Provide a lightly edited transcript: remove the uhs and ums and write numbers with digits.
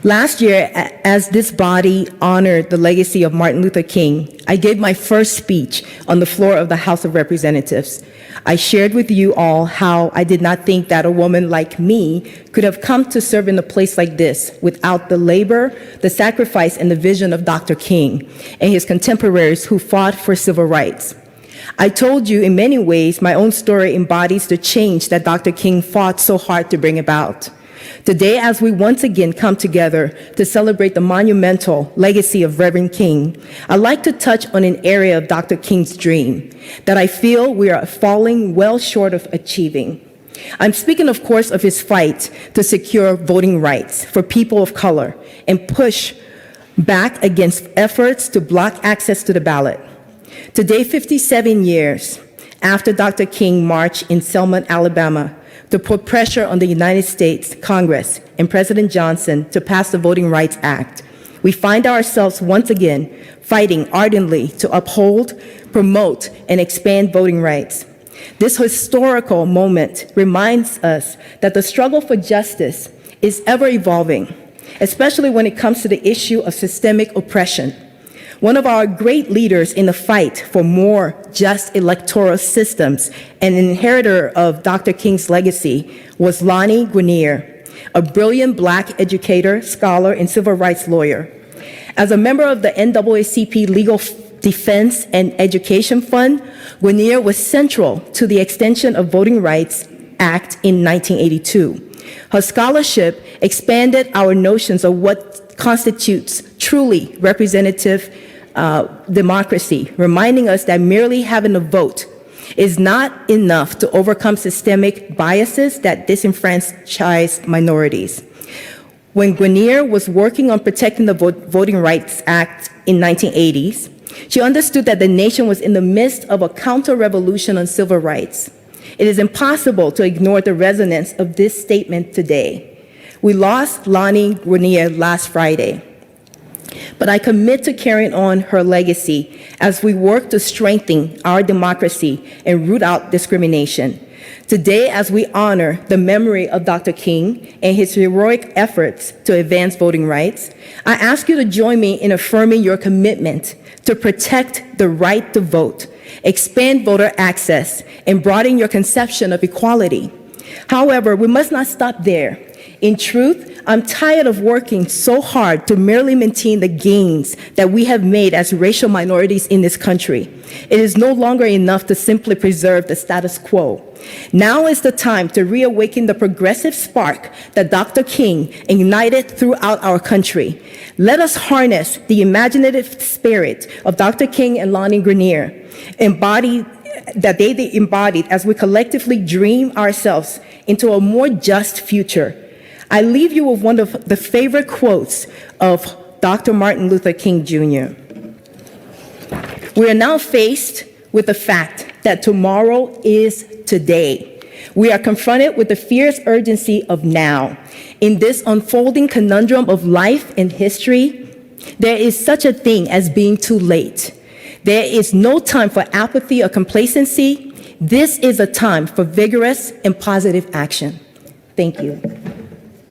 Last year, as this body honored the legacy of Martin Luther King, I gave my first speech on the floor of the House of Representatives. I shared with you all how I did not think that a woman like me could have come to serve in a place like this without the labor, the sacrifice, and the vision of Dr. King and his contemporaries who fought for civil rights. I told you in many ways my own story embodies the change that Dr. King fought so hard to bring about. Today, as we once again come together to celebrate the monumental legacy of Reverend King, I'd like to touch on an area of Dr. King's dream that I feel we are falling well short of achieving. I'm speaking, of course, of his fight to secure voting rights for people of color and push back against efforts to block access to the ballot. Today, 57 years after Dr. King marched in Selma, Alabama, to put pressure on the United States Congress and President Johnson to pass the Voting Rights Act, we find ourselves once again fighting ardently to uphold, promote, and expand voting rights. This historical moment reminds us that the struggle for justice is ever evolving, especially when it comes to the issue of systemic oppression. One of our great leaders in the fight for more just electoral systems and an inheritor of Dr. King's legacy was Lani Guinier, a brilliant Black educator, scholar, and civil rights lawyer. As a member of the NAACP Legal Defense and Education Fund, Guinier was central to the extension of Voting Rights Act in 1982. Her scholarship expanded our notions of what constitutes truly representative democracy, reminding us that merely having a vote is not enough to overcome systemic biases that disenfranchise minorities. When Guinier was working on protecting the Voting Rights Act in 1980s, she understood that the nation was in the midst of a counter-revolution on civil rights. It is impossible to ignore the resonance of this statement today. We lost Lani Guinier last Friday, but I commit to carrying on her legacy as we work to strengthen our democracy and root out discrimination. Today, as we honor the memory of Dr. King and his heroic efforts to advance voting rights, I ask you to join me in affirming your commitment to protect the right to vote, expand voter access, and broaden your conception of equality. However, we must not stop there. In truth, I'm tired of working so hard to merely maintain the gains that we have made as racial minorities in this country. It is no longer enough to simply preserve the status quo. Now is the time to reawaken the progressive spark that Dr. King ignited throughout our country. Let us harness the imaginative spirit of Dr. King and Lani Guinier, that they embodied as we collectively dream ourselves into a more just future. I leave you with one of the favorite quotes of Dr. Martin Luther King Jr. We are now faced with the fact that tomorrow is today. We are confronted with the fierce urgency of now. In this unfolding conundrum of life and history, there is such a thing as being too late. There is no time for apathy or complacency. This is a time for vigorous and positive action. Thank you.